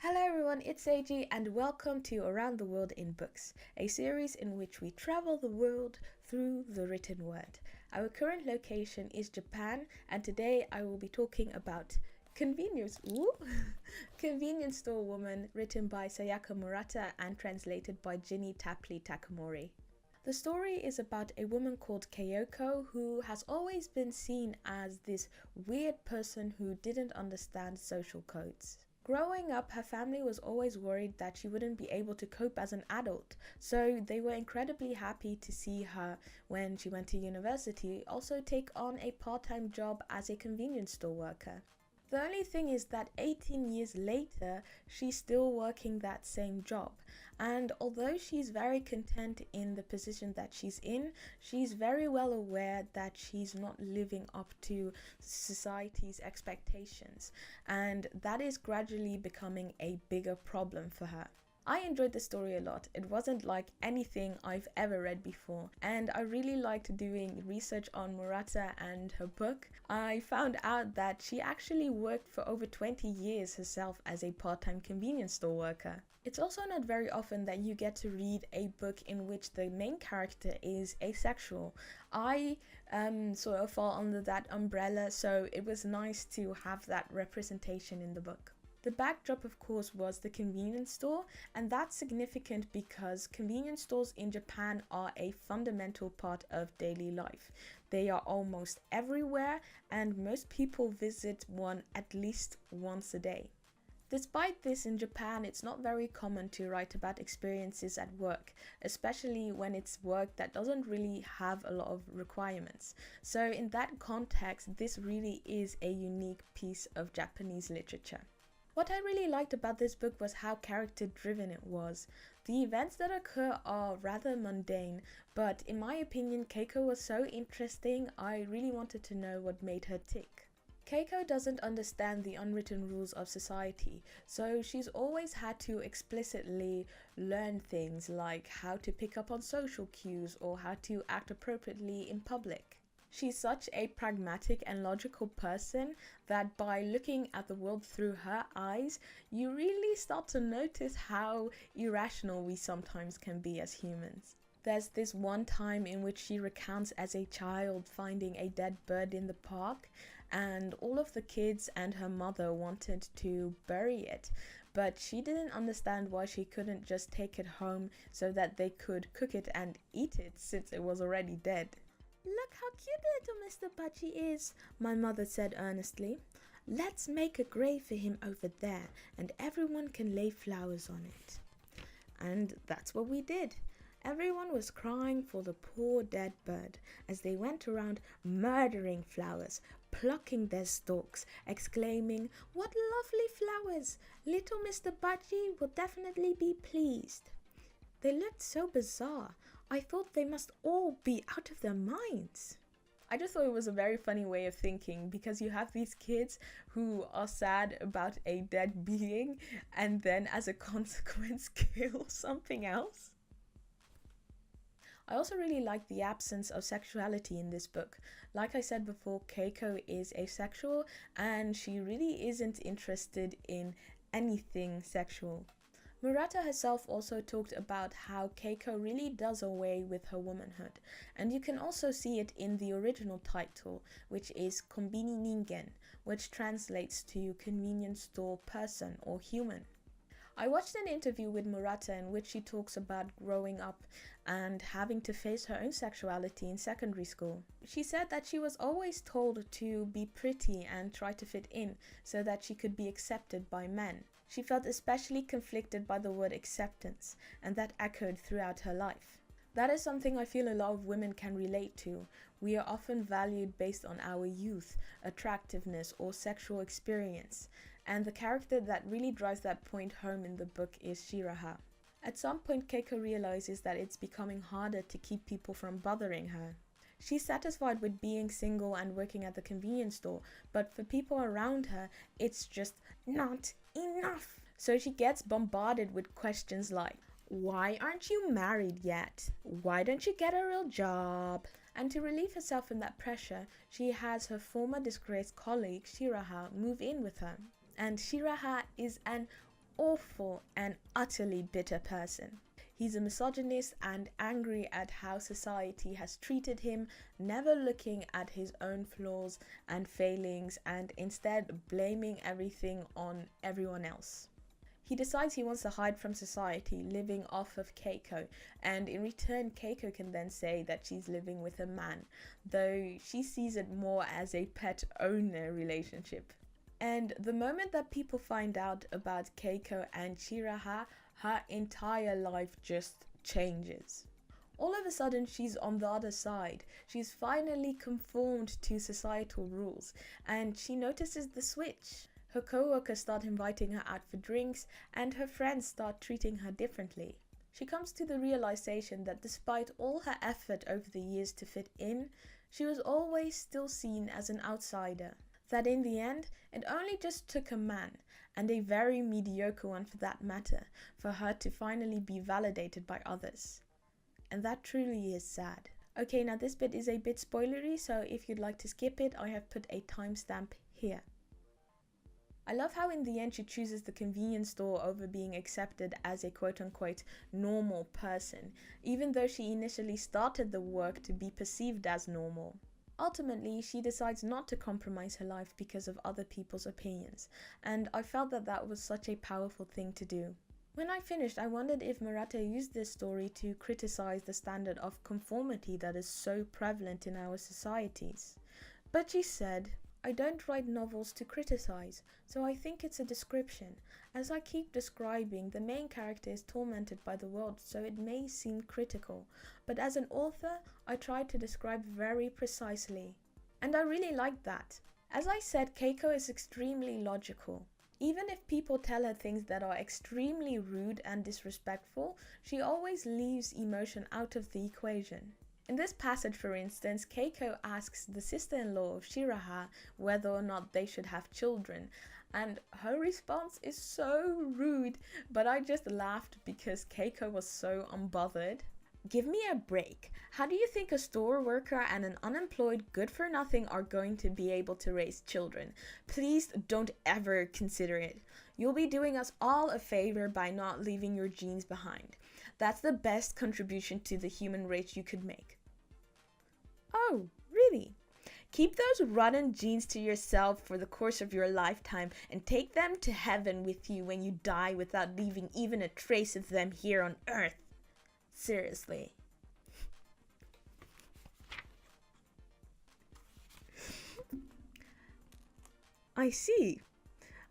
Hello everyone, it's Seji and welcome to Around the World in Books, a series in which we travel the world through the written word. Our current location is Japan and today I will be talking about Convenience Store Woman, written by Sayaka Murata and translated by Ginny Tapley Takamori. The story is about a woman called Keiko who has always been seen as this weird person who didn't understand social codes. Growing up, her family was always worried that she wouldn't be able to cope as an adult, so they were incredibly happy to see her when she went to university also take on a part-time job as a convenience store worker. The only thing is that 18 years later, she's still working that same job. And although she's very content in the position that she's in, she's very well aware that she's not living up to society's expectations. And that is gradually becoming a bigger problem for her. I enjoyed the story a lot. It wasn't like anything I've ever read before, and I really liked doing research on Murata and her book. I found out that she actually worked for over 20 years herself as a part-time convenience store worker. It's also not very often that you get to read a book in which the main character is asexual. I sort of fall under that umbrella, so it was nice to have that representation in the book. The backdrop, of course, was the convenience store, and that's significant because convenience stores in Japan are a fundamental part of daily life. They are almost everywhere, and most people visit one at least once a day. Despite this, in Japan, it's not very common to write about experiences at work, especially when it's work that doesn't really have a lot of requirements. So in that context, this really is a unique piece of Japanese literature. What I really liked about this book was how character-driven it was. The events that occur are rather mundane, but in my opinion, Keiko was so interesting, I really wanted to know what made her tick. Keiko doesn't understand the unwritten rules of society, so she's always had to explicitly learn things like how to pick up on social cues or how to act appropriately in public. She's such a pragmatic and logical person that by looking at the world through her eyes, you really start to notice how irrational we sometimes can be as humans. There's this one time in which she recounts as a child finding a dead bird in the park, and all of the kids and her mother wanted to bury it, but she didn't understand why she couldn't just take it home so that they could cook it and eat it since it was already dead. "Look how cute little Mr. Budgie is," my mother said earnestly. "Let's make a grave for him over there and everyone can lay flowers on it." And that's what we did. Everyone was crying for the poor dead bird as they went around murdering flowers, plucking their stalks, exclaiming, "What lovely flowers! Little Mr. Budgie will definitely be pleased." They looked so bizarre. I thought they must all be out of their minds. I just thought it was a very funny way of thinking because you have these kids who are sad about a dead being and then as a consequence kill something else. I also really like the absence of sexuality in this book. Like I said before, Keiko is asexual and she really isn't interested in anything sexual. Murata herself also talked about how Keiko really does away with her womanhood, and you can also see it in the original title, which is Konbini Ningen, which translates to convenience store person or human. I watched an interview with Murata in which she talks about growing up and having to face her own sexuality in secondary school. She said that she was always told to be pretty and try to fit in so that she could be accepted by men. She felt especially conflicted by the word acceptance, and that echoed throughout her life. That is something I feel a lot of women can relate to. We are often valued based on our youth, attractiveness, or sexual experience, and the character that really drives that point home in the book is Shiraha. At some point, Keiko realizes that it's becoming harder to keep people from bothering her. She's satisfied with being single and working at the convenience store, but for people around her, it's just not enough. So she gets bombarded with questions like, "Why aren't you married yet? Why don't you get a real job?" And to relieve herself from that pressure, she has her former disgraced colleague Shiraha move in with her. And Shiraha is an awful and utterly bitter person. He's a misogynist and angry at how society has treated him, never looking at his own flaws and failings and instead blaming everything on everyone else. He decides he wants to hide from society, living off of Keiko, and in return Keiko can then say that she's living with a man, though she sees it more as a pet owner relationship. And the moment that people find out about Keiko and Shiraha, her entire life just changes. All of a sudden, she's on the other side. She's finally conformed to societal rules, and she notices the switch. Her co-workers start inviting her out for drinks, and her friends start treating her differently. She comes to the realization that despite all her effort over the years to fit in, she was always still seen as an outsider. That in the end, it only just took a man, and a very mediocre one for that matter, for her to finally be validated by others. And that truly is sad. Okay, now this bit is a bit spoilery, so if you'd like to skip it, I have put a timestamp here. I love how in the end she chooses the convenience store over being accepted as a quote-unquote normal person, even though she initially started the work to be perceived as normal. Ultimately, she decides not to compromise her life because of other people's opinions, and I felt that that was such a powerful thing to do. When I finished, I wondered if Murata used this story to criticize the standard of conformity that is so prevalent in our societies. But she said, "I don't write novels to criticize, so I think it's a description. As I keep describing, the main character is tormented by the world, so it may seem critical. But as an author, I try to describe very precisely." And I really liked that. As I said, Keiko is extremely logical. Even if people tell her things that are extremely rude and disrespectful, she always leaves emotion out of the equation. In this passage, for instance, Keiko asks the sister-in-law of Shiraha whether or not they should have children, and her response is so rude, but I just laughed because Keiko was so unbothered. Give me a break. How do you think a store worker and an unemployed good-for-nothing are going to be able to raise children? Please don't ever consider it. You'll be doing us all a favor by not leaving your genes behind. That's the best contribution to the human race you could make. Oh, really? Keep those rotten genes to yourself for the course of your lifetime and take them to heaven with you when you die without leaving even a trace of them here on Earth. Seriously. I see,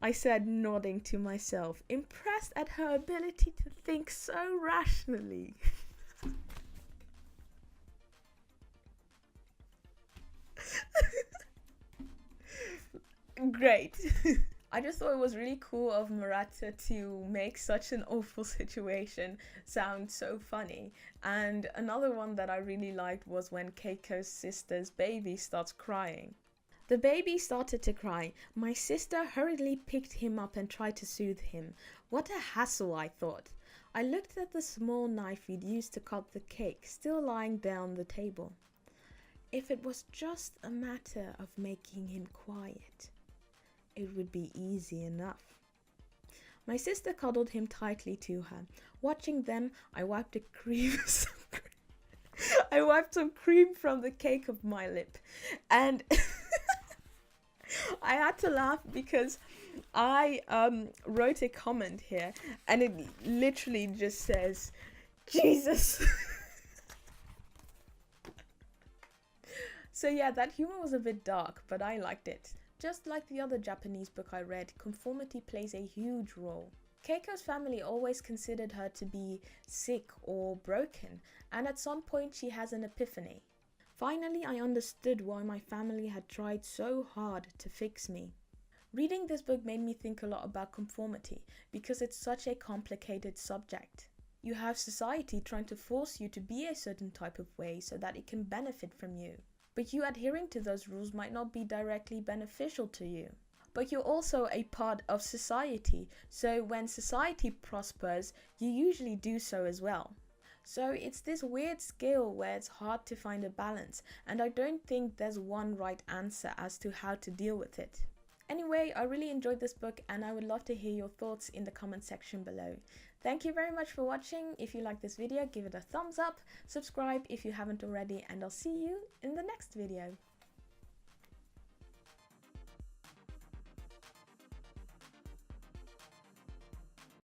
I said, nodding to myself, impressed at her ability to think so rationally. Great. I just thought it was really cool of Murata to make such an awful situation sound so funny. And another one that I really liked was when Keiko's sister's baby starts crying. The baby started to cry. My sister hurriedly picked him up and tried to soothe him. What a hassle, I thought. I looked at the small knife we'd used to cut the cake, still lying there on the table. If it was just a matter of making him quiet, it would be easy enough. My sister cuddled him tightly to her. Watching them, I wiped some cream from the cake of my lip, and I had to laugh because I wrote a comment here, and it literally just says, "Jesus." So yeah, that humor was a bit dark, but I liked it. Just like the other Japanese book I read, conformity plays a huge role. Keiko's family always considered her to be sick or broken, and at some point she has an epiphany. Finally, I understood why my family had tried so hard to fix me. Reading this book made me think a lot about conformity, because it's such a complicated subject. You have society trying to force you to be a certain type of way so that it can benefit from you. But you adhering to those rules might not be directly beneficial to you. But you're also a part of society, so when society prospers, you usually do so as well. So it's this weird scale where it's hard to find a balance, and I don't think there's one right answer as to how to deal with it. Anyway, I really enjoyed this book and I would love to hear your thoughts in the comment section below. Thank you very much for watching. If you like this video, give it a thumbs up, subscribe if you haven't already, and I'll see you in the next video.